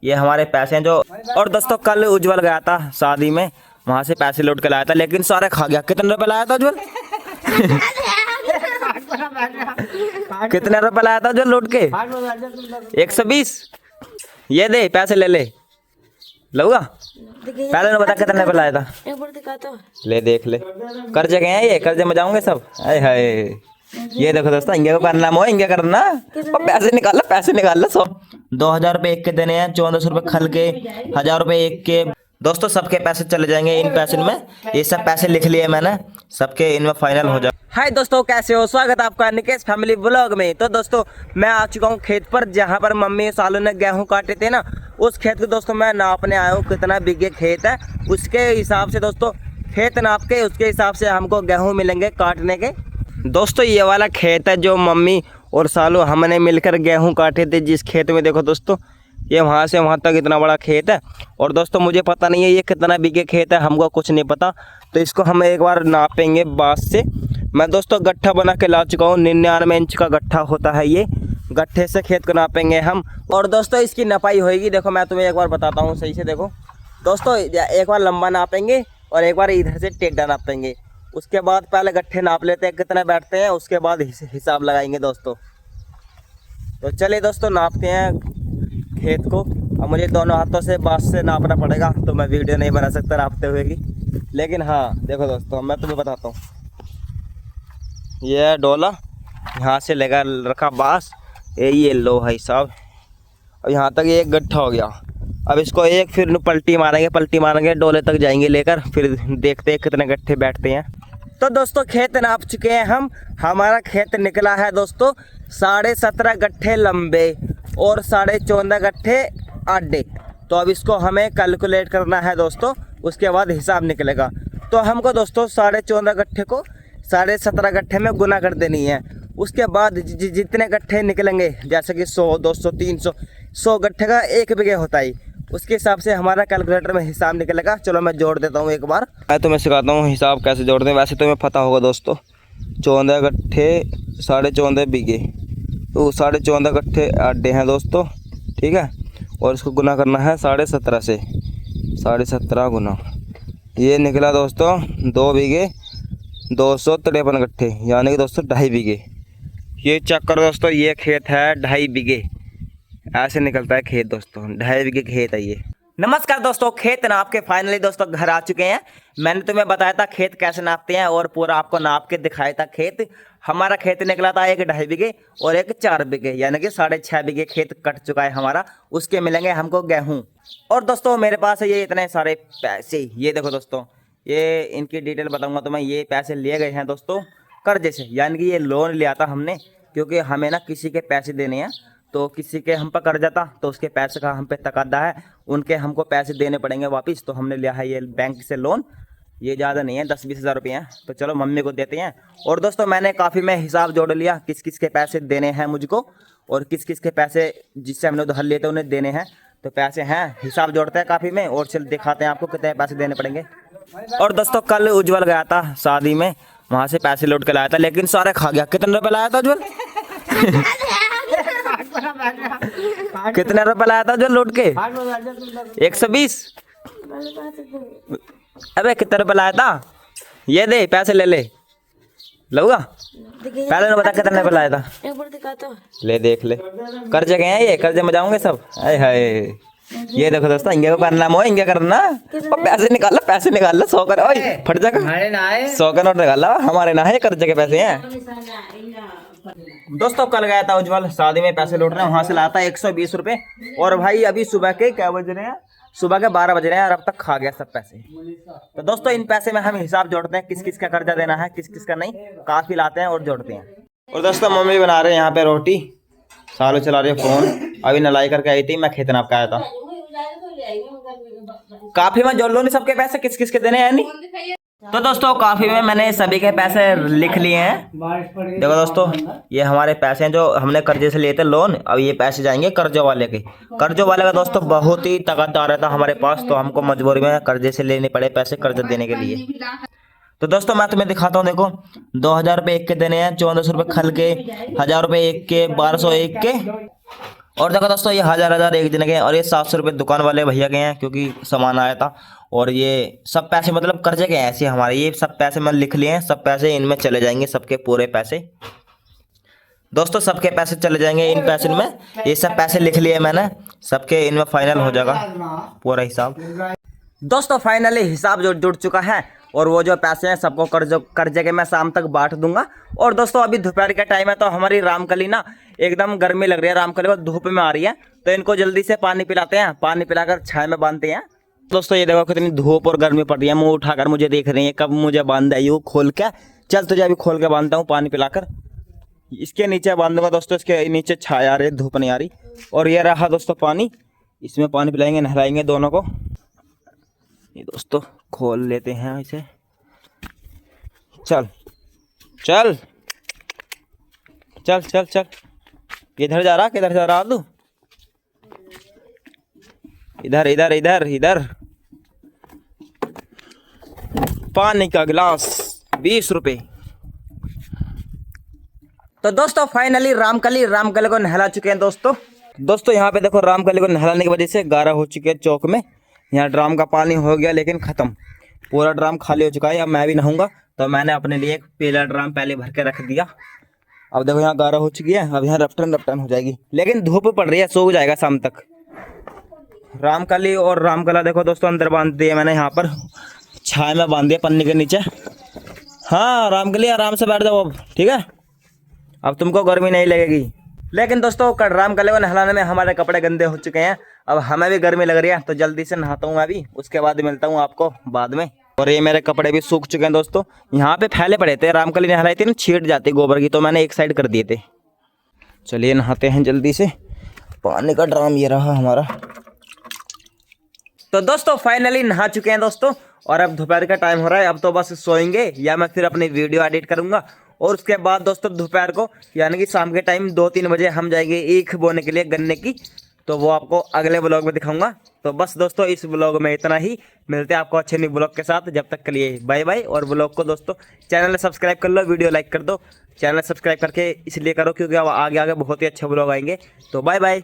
ये हमारे पैसे हैं जो। और दोस्तों कल उज्जवल गया था शादी में, वहां से पैसे लौट के लाया था, लेकिन सारे खा गया। कितने रुपए लाया था उज्जवल? कितने रुपए लाया था उज्जवल लौट के? 120। ये दे पैसे, ले ले लूंगा। पहले ने बता कितने रुपए लाया था। एक बार दिखा तो। ले देख ले, कर्जे गए हैं ये, कर्जे में जाऊंगे सब। हाय हाय, ये देखो दोस्तों, इंगे को करना मो, इंगे करना। और पैसे निकाल लो सब। 2000 रुपए एक के देने हैं, 1400 रुपए खल के, 1000 रुपए एक के। दोस्तों सबके पैसे चले जाएंगे इन पैसे में। ये सब पैसे लिख लिए मैंने, सबके इनमें फाइनल हो जाए। हाय दोस्तों, कैसे हो? स्वागत है आपका निकेश फैमिली व्लॉग में। तो दोस्तों मैं आ चुका हूँ खेत पर, जहाँ पर मम्मी सालों ने गेहूं काटे थे ना, उस खेत को दोस्तों मैं नापने आया हूँ कितना बिगे खेत है। उसके हिसाब से दोस्तों खेत नाप के उसके हिसाब से हमको गेहूं मिलेंगे काटने के। दोस्तों ये वाला खेत है जो मम्मी और सालों हमने मिलकर गेहूं काटे थे। जिस खेत में देखो दोस्तों, ये वहाँ से वहाँ तक इतना बड़ा खेत है। और दोस्तों मुझे पता नहीं है ये कितना बिगे खेत है, हमको कुछ नहीं पता। तो इसको हम एक बार नापेंगे बांस से। मैं दोस्तों गट्ठा बना के ला चुका हूँ, 99 इंच का गट्ठा होता है ये। गट्ठे से खेत को नापेंगे हम। और दोस्तों इसकी नपाई होएगी, देखो मैं तुम्हें एक बार बताता हूँ सही से। देखो दोस्तों, एक बार लंबा नापेंगे और एक बार इधर से टेढ़ा नापेंगे। उसके बाद पहले गट्ठे नाप लेते हैं कितने बैठते हैं, उसके बाद हिसाब लगाएंगे दोस्तों। तो चलिए दोस्तों नापते हैं खेत को। अब मुझे दोनों हाथों से बांस से नापना पड़ेगा, तो मैं वीडियो नहीं बना सकता नापते हुए की। लेकिन हाँ देखो दोस्तों, मैं तुम्हें बताता हूँ। ये डोला यहाँ से लगा रखा बांस, ये लो भाई साहब। अब यहाँ तक एक गट्ठा हो गया। अब इसको एक फिर पलटी मारेंगे डोले तक जाएंगे लेकर, फिर देखते हैं कितने गट्ठे बैठते हैं। तो दोस्तों खेत नाप चुके हैं हम। हमारा खेत निकला है दोस्तों 17.5 गट्ठे लंबे और 14.5 गट्ठे आडे। तो अब इसको हमें कैलकुलेट करना है दोस्तों, उसके बाद हिसाब निकलेगा। तो हमको दोस्तों 14.5 गट्ठे को 17.5 गट्ठे में गुना कर देनी है। उसके बाद जितने गट्ठे निकलेंगे, जैसे कि 100, 200, 300, 100 गट्ठे का 1 बिघे होता है, उसके हिसाब से हमारा कैलकुलेटर में हिसाब निकलेगा। चलो मैं जोड़ देता हूँ एक बार। मैं तुम्हें सिखाता हूँ हिसाब कैसे जोड़ते हैं। वैसे तुम्हें पता होगा दोस्तों, 14 गट्ठे 14.5 बिघे, तो 14.5 गट्ठे आडे हैं दोस्तों, ठीक है। और इसको गुना करना है 17.5 से, 17.5 गुना, ये निकला दोस्तों 2 बिघे 253 गट्ठे, यानी कि दोस्तों 2.5 बिघे। ये चेक करो दोस्तों, ये खेत है 2.5 बिघे। ऐसे निकलता है खेत दोस्तों, 2.5 बिघे खेत है ये। नमस्कार दोस्तों, खेत नाप के फाइनली दोस्तों घर आ चुके हैं। मैंने तुम्हें बताया था खेत कैसे नापते हैं और पूरा आपको नाप के दिखाया था खेत। हमारा खेत निकला था एक 2.5 बिघे और एक 4 बिघे, यानी कि 6.5 बिघे खेत कट चुका है हमारा। उसके मिलेंगे हमको गेहूं। और दोस्तों मेरे पास है ये इतने सारे पैसे। ये देखो दोस्तों, ये इनकी डिटेल बताऊंगा तो मैं। ये पैसे लिए गए हैं दोस्तों कर्जे से, यानी कि ये लोन लिया था हमने, क्योंकि हमें ना किसी के पैसे देने हैं। तो किसी के हम पर कर्जा था, तो उसके पैसे का हम पे तकादा है, उनके हमको पैसे देने पड़ेंगे वापस। तो हमने लिया है ये बैंक से लोन। ये ज़्यादा नहीं है, 10-20 हज़ार रुपये हैं। तो चलो मम्मी को देते हैं। और दोस्तों मैंने काफ़ी में हिसाब जोड़ लिया, किस किस के पैसे देने हैं मुझको और किस किस के पैसे जिससे हमने उधार लिए थे उन्हें देने हैं। तो पैसे हैं, हिसाब जोड़ते हैं काफ़ी में, और चल दिखाते हैं आपको कितने पैसे देने पड़ेंगे। और दोस्तों कल उज्जवल गया था शादी में, वहाँ से पैसे लौट के लाया था, लेकिन सारे खा गया। कितने रुपए लाया था उज्जवल? कितने रुपए लाया था जो लौट के? 120। अबे कितने रुपए लाया था? ये दे पैसे, ले ले लूंगा। पहले ने बता कितने रुपए लाया था। एक बार दिखा तो। ले देख ले, कर्जे गए हैं ये, कर्जे में जाऊंगे सब। हाय हाय, ये देखो दोस्तों, इंगे को करना मो, इंगे करना। और पैसे निकाल लो 100 कर। ओए फट जाएगा, 100 का नोट निकाल लो। हमारे ना है, कर्जे के पैसे हैं। दोस्तों कल गया था उज्जवल शादी में पैसे लौट रहे हैं, वहां से लाया था 120 रुपए। और भाई अभी सुबह के क्या बज रहे हैं? सुबह के 12 बज रहे हैं और अब तक खा गया सब पैसे। तो दोस्तों इन पैसे में हम हिसाब जोड़ते हैं, किस किस का कर्जा देना है, किस किस का नहीं। काफी लाते हैं और जोड़ते हैं। और दोस्तों मम्मी बना रहे हैं यहाँ पे रोटी, सालों चला रही है फोन। अभी नलाई करके आई थी, मैं खेत नाप के आया था। काफी में जोड़ लो नहीं सबके पैसे, किस किस के देने हैं नहीं। तो दोस्तों काफी में मैंने सभी के पैसे लिख लिए हैं। देखो दोस्तों, ये हमारे पैसे हैं जो हमने कर्जे से लिए थे लोन। अब ये पैसे जाएंगे कर्जों वाले के। कर्जों वाले का दोस्तों बहुत ही तकद्दा रहता हमारे पास, तो हमको मजबूरी में कर्जे से लेने पड़े पैसे कर्जा देने के लिए। तो दोस्तों मैं तुम्हें दिखाता हूँ। देखो 2000 रुपये एक के देने हैं, 1400 रुपये खल के, 1000 रुपये एक के, 1200 एक के, और देखो दोस्तों ये हजार एक दिन के, और ये 700 रुपये दुकान वाले भैया के हैं क्योंकि सामान आया था। और ये सब पैसे मतलब कर्जे के हैं ऐसे हमारे, ये सब पैसे मैंने लिख लिए हैं, सब पैसे इनमें चले जाएंगे, सबके पूरे पैसे दोस्तों, सबके पैसे चले जाएंगे इन पैसे में। ये सब पैसे लिख लिए मैंने, सबके इनमें फाइनल हो जाएगा पूरा हिसाब। दोस्तों फाइनली हिसाब जो जुड़ चुका है, और वो जो पैसे हैं सबको कर्जे के मैं शाम तक बांट दूंगा। और दोस्तों अभी दोपहर का टाइम है, तो हमारी रामकली ना एकदम गर्मी लग रही है, रामकली को धूप में आ रही है, तो इनको जल्दी से पानी पिलाते हैं, पानी पिलाकर छाया में बांधते हैं। दोस्तों ये देखो कितनी धूप और गर्मी पड़ रही है, मुंह उठाकर मुझे देख रही है, कब मुझे बांध है यू खोल के। चल तुझे अभी खोल के बांधता हूँ पानी पिलाकर, इसके नीचे बांधूंगा दोस्तों, इसके नीचे छाया आ रही है, धूप नहीं आ रही। और ये रहा दोस्तों पानी, इसमें पानी पिलाएंगे, नहलाएंगे दोनों को। ये दोस्तों खोल लेते हैं इसे, चल चल चल चल चल, किधर जा रहा, किधर जा रहा तू? इधर इधर इधर इधर। पानी का गिलास 20 रुपए। तो दोस्तों फाइनली रामकली को नहला चुके हैं दोस्तों यहाँ पे देखो, रामकली को नहलाने की वजह से गारा हो चुके हैं चौक में। यहाँ ड्राम का पानी हो गया लेकिन खत्म, पूरा ड्राम खाली हो चुका है। अब मैं भी नहाऊंगा, तो मैंने अपने लिए एक पीला ड्राम पहले भर के रख दिया। अब देखो यहाँ गारा हो चुकी है, अब यहाँ रफ्टन हो जाएगी, लेकिन धूप पड़ रही है, सूख जाएगा शाम तक। रामकली और रामकला देखो दोस्तों अंदर बांध दिए मैंने, यहाँ पर छाया में बांध दिया पन्नी के नीचे। हाँ रामकली आराम से बैठ जाओ अब, ठीक है, अब तुमको गर्मी नहीं लगेगी। लेकिन दोस्तों रामकली को नहलाने में हमारे कपड़े गंदे हो चुके हैं, अब हमें भी गर्मी लग रही है, तो जल्दी से नहाता हूँ मैं भी, उसके बाद मिलता हूँ आपको बाद में। और ये मेरे कपड़े भी सूख चुके हैं दोस्तों, यहाँ पे फैले पड़े थे, रामकली नहलाई थी ना, छीट जाती गोबर की, तो मैंने एक साइड कर दिए थे। चलिए नहाते हैं जल्दी से, पानी का ड्राम ये रहा हमारा। तो दोस्तों फाइनली नहा चुके हैं दोस्तों, और अब दोपहर का टाइम हो रहा है, अब तो बस सोएंगे या मैं फिर अपनी वीडियो एडिट करूंगा। और उसके बाद दोस्तों दोपहर को यानी कि शाम के टाइम 2-3 बजे हम जाएंगे ईख बोने के लिए गन्ने की, तो वो आपको अगले ब्लॉग में दिखाऊंगा। तो बस दोस्तों इस ब्लॉग में इतना ही, मिलते हैं आपको अच्छे न्यू ब्लॉग के साथ, जब तक के लिए बाय बाय। और ब्लॉग को दोस्तों चैनल सब्सक्राइब कर लो, वीडियो लाइक कर दो, चैनल सब्सक्राइब करके इसलिए करो क्योंकि अब आगे बहुत ही अच्छे ब्लॉग आएंगे। तो बाय बाय।